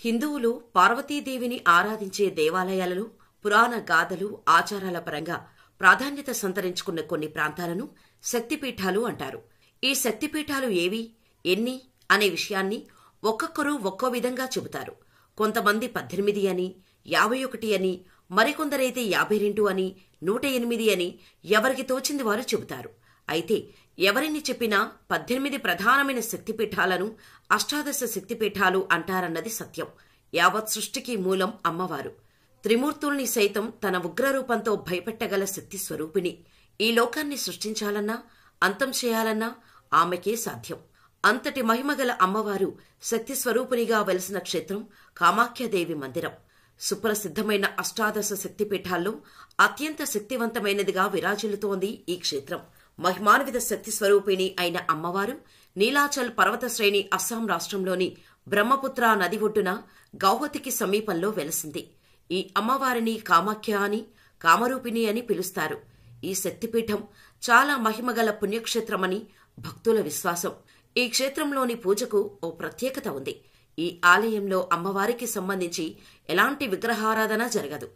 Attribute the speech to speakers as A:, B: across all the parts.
A: హిందువులు పార్వతీదేవిని ఆరాధించే దేవాలయాలలో పురాణ గాథలు, ఆచారాల పరంగా ప్రాధాన్యత సంతరించుకున్న కొన్ని ప్రాంతాలను శక్తిపీఠాలు అంటారు. ఈ శక్తిపీఠాలు ఏవి, ఎన్ని అనే విషయాన్ని ఒక్కొక్కరు ఒక్కో విధంగా చెబుతారు. కొంతమంది 18 అని, 51 అని, మరికొందరైతే 52 అని, 108 అని ఎవరికి తోచింది వారు చెబుతారు. అయితే ఎవరిని చెప్పినా 18 ప్రధానమైన శక్తిపీఠాలను అష్టాదశ శక్తిపీఠాలు అంటారన్నది సత్యం. యావత్ సృష్టికి మూలం అమ్మవారు. త్రిమూర్తుల్ని సైతం తన ఉగ్రరూపంతో భయపెట్టగల శక్తి స్వరూపిణి. ఈ లోకాన్ని సృష్టించాలన్నా, అంతం చేయాలన్నా ఆమెకే సాధ్యం. అంతటి మహిమగల అమ్మవారు శక్తి స్వరూపిణిగా వెలిసిన క్షేత్రం కామాఖ్యాదేవి మందిరం. సుప్రసిద్ధమైన అష్టాదశ శక్తిపీఠాల్లో అత్యంత శక్తివంతమైనదిగా విరాజిల్లుతోంది ఈ క్షేత్రం. మహిమాన్విత శక్తి స్వరూపిణి అయిన అమ్మవారు నీలాచల్ పర్వత శ్రేణి అస్సాం రాష్ట్రంలోని బ్రహ్మపుత్ర నది ఒడ్డున గౌహతికి సమీపంలో వెలసింది. ఈ అమ్మవారిని కామాఖ్య అని, కామరూపిణి అని పిలుస్తారు. ఈ శక్తిపీఠం చాలా మహిమగల పుణ్యక్షేత్రమని భక్తుల విశ్వాసం. ఈ క్షేత్రంలోని పూజకు ఓ ప్రత్యేకత ఉంది. ఈ ఆలయంలో అమ్మవారికి సంబంధించి ఎలాంటి విగ్రహారాధన జరగదు.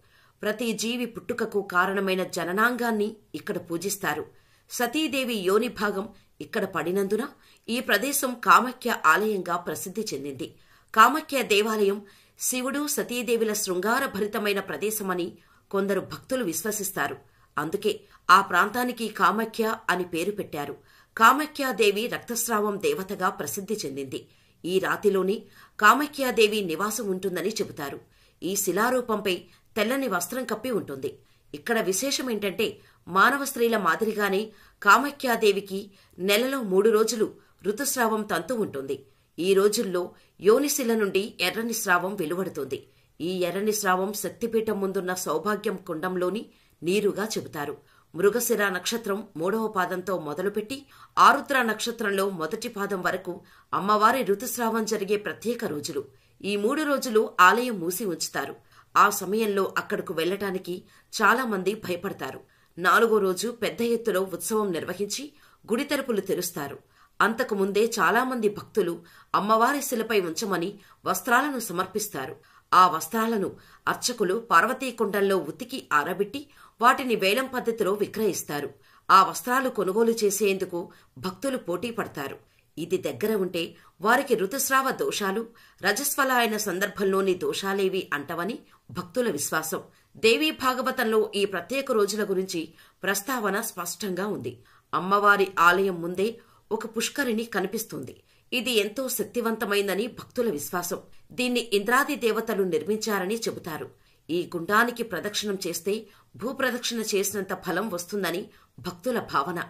A: ప్రతి జీవి పుట్టుకకు కారణమైన జననాంగాన్ని ఇక్కడ పూజిస్తారు. సతీదేవి యోని భాగం ఇక్కడ పడినందున ఈ ప్రదేశం కామాఖ్య ఆలయంగా ప్రసిద్ధి చెందింది. కామాఖ్య దేవాలయం శివుడు, సతీదేవిల శృంగారభరితమైన ప్రదేశమని కొందరు భక్తులు విశ్వసిస్తారు. అందుకే ఆ ప్రాంతానికి కామాఖ్య అని పేరు పెట్టారు. కామాఖ్యాదేవి రక్తస్రావం దేవతగా ప్రసిద్ధి చెందింది. ఈ రాతిలోని కామాఖ్యాదేవి నివాసం ఉంటుందని చెబుతారు. ఈ శిలారూపంపై తెల్లని వస్త్రం కప్పి ఉంటుంది. ఇక్కడ విశేషమేంటంటే మానవ స్త్రీల మాదిరిగానే కామాఖ్యాదేవికి నెలలో 3 రోజులు ఋతుస్రావం తంతు ఉంటుంది. ఈ రోజుల్లో యోనిశిల నుండి ఎర్రని స్రావం వెలువడుతుంది. ఈ ఎర్రని స్రావం శక్తిపీఠం ముందున్న సౌభాగ్యం కుండంలోని నీరుగా చెబుతారు. మృగశిర నక్షత్రం 3వ పాదంతో మొదలుపెట్టి ఆరుద్ర నక్షత్రంలో మొదటి పాదం వరకు అమ్మవారి ఋతుస్రావం జరిగే ప్రత్యేక రోజులు. ఈ 3 రోజులు ఆలయం మూసి ఉంచుతారు. ఆ సమయంలో అక్కడకు వెళ్లటానికి చాలా మంది భయపడతారు. 4వ రోజు పెద్ద ఎత్తులో ఉత్సవం నిర్వహించి గుడి తలుపులు తెరుస్తారు. అంతకు ముందే చాలా మంది భక్తులు అమ్మవారి శిలపై ఉంచమని వస్త్రాలను సమర్పిస్తారు. ఆ వస్త్రాలను అర్చకులు పార్వతీకుండంలో ఉతికి ఆరబెట్టి వాటిని వేలం పద్ధతిలో విక్రయిస్తారు. ఆ వస్త్రాలు కొనుగోలు చేసేందుకు భక్తులు పోటీ పడతారు. ఇది దగ్గర ఉంటే వారికి ఋతుస్రావ దోషాలు, రజస్వలాయన సందర్భంలోని దోషాలేవి అంటవని భక్తుల విశ్వాసం. దేవీ భాగవతంలో ఈ ప్రత్యేక రోజుల గురించి ప్రస్తావన స్పష్టంగా ఉంది. అమ్మవారి ఆలయం ముందే ఒక పుష్కరిణి కనిపిస్తుంది. ఇది ఎంతో శక్తివంతమైందని భక్తుల విశ్వాసం. దీన్ని ఇంద్రాది దేవతలు నిర్మించారని చెబుతారు. ఈ గుండానికి ప్రదక్షిణం చేస్తే భూప్రదక్షిణ చేసినంత ఫలం వస్తుందని భక్తుల భావన.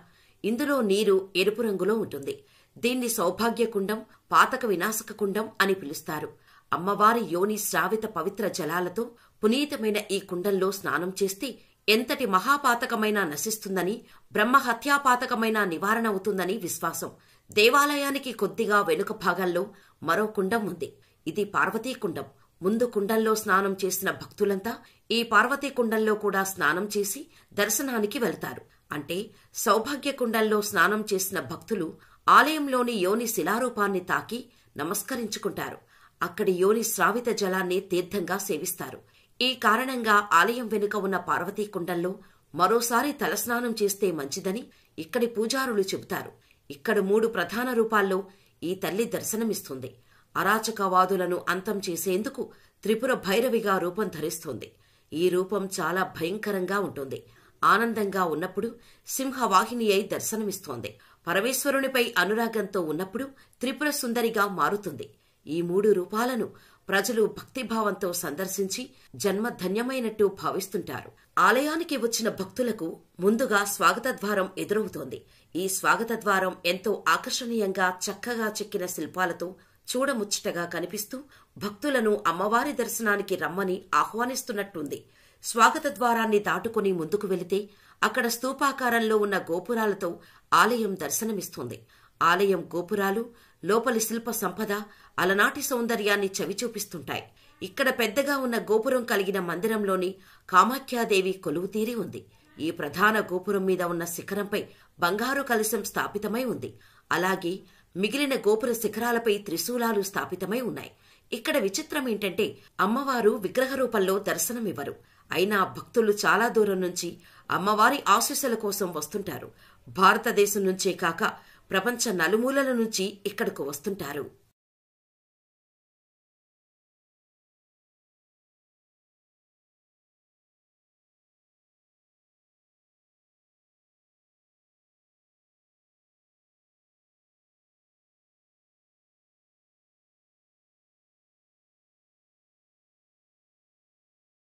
A: ఇందులో నీరు ఎరుపు రంగులో ఉంటుంది. దీన్ని సౌభాగ్యకుండం, పాతక వినాశక కుండం అని పిలుస్తారు. అమ్మవారి యోని శ్రావిత పవిత్ర జలాలతో పునీతమైన ఈ కుండంలో స్నానం చేస్తే ఎంతటి మహాపాతకమైనా నశిస్తుందని, బ్రహ్మహత్యాపాతకమైనా నివారణ అవుతుందని విశ్వాసం. దేవాలయానికి కొద్దిగా వెనుక భాగంలో మరో కుండం ఉంది. ఇది పార్వతీ కుండం. ముందు కుండంలో స్నానం చేసిన భక్తులంతా ఈ పార్వతీ కుండంలో కూడా స్నానం చేసి దర్శనానికి వెళ్తారు. అంటే సౌభాగ్య కుండంలో స్నానం చేసిన భక్తులు ఆలయంలోని యోని శిలారూపాన్ని తాకి నమస్కరించుకుంటారు. అక్కడి యోని శ్రావిత జలాన్ని తీర్థంగా సేవిస్తారు. ఈ కారణంగా ఆలయం వెనుక ఉన్న పార్వతీ కుండంలో మరోసారి తలస్నానం చేస్తే మంచిదని ఇక్కడి పూజారులు చెబుతారు. ఇక్కడ 3 ప్రధాన రూపాల్లో ఈ తల్లి దర్శనమిస్తుంది. అరాచకవాదులను అంతం చేసేందుకు త్రిపుర భైరవిగా రూపం ధరిస్తోంది. ఈ రూపం చాలా భయంకరంగా ఉంటుంది. ఆనందంగా ఉన్నప్పుడు సింహవాహిని అయి దర్శనమిస్తోంది. పరమేశ్వరునిపై అనురాగంతో ఉన్నప్పుడు త్రిపుర సుందరిగా మారుతుంది. ఈ 3 రూపాలను ప్రజలు భక్తిభావంతో సందర్శించి జన్మధన్యమైనట్టు భావిస్తుంటారు. ఆలయానికి వచ్చిన భక్తులకు ముందుగా స్వాగత ద్వారం ఎదురవుతోంది. ఈ స్వాగత ద్వారం ఎంతో ఆకర్షణీయంగా చక్కగా చెక్కిన శిల్పాలతో చూడముచ్చటగా కనిపిస్తూ భక్తులను అమ్మవారి దర్శనానికి రమ్మని ఆహ్వానిస్తున్నట్టుంది. స్వాగత ద్వారాన్ని దాటుకుని ముందుకు వెళితే అక్కడ స్తూపాకారంలో ఉన్న గోపురాలతో ఆలయం దర్శనమిస్తుంది. ఆలయం గోపురాలు, లోపలి శిల్ప సంపద అలనాటి సౌందర్యాన్ని చవిచూపిస్తుంటాయి. ఇక్కడ పెద్దగా ఉన్న గోపురం కలిగిన మందిరంలోని కామాఖ్యాదేవి కొలువుతీరి ఉంది. ఈ ప్రధాన గోపురం మీద ఉన్న శిఖరంపై బంగారు కలశం స్థాపితమై ఉంది. అలాగే మిగిలిన గోపుర శిఖరాలపై త్రిశూలాలు స్థాపితమై ఉన్నాయి. ఇక్కడ విచిత్రం ఏంటంటే అమ్మవారు విగ్రహ రూపంలో దర్శనమివ్వరు. అయినా భక్తులు చాలా దూరం నుంచి అమ్మవారి ఆశీస్సుల కోసం వస్తుంటారు. భారతదేశం నుంచే కాక ప్రపంచ నలుమూలల నుంచి ఇక్కడకు వస్తుంటారు.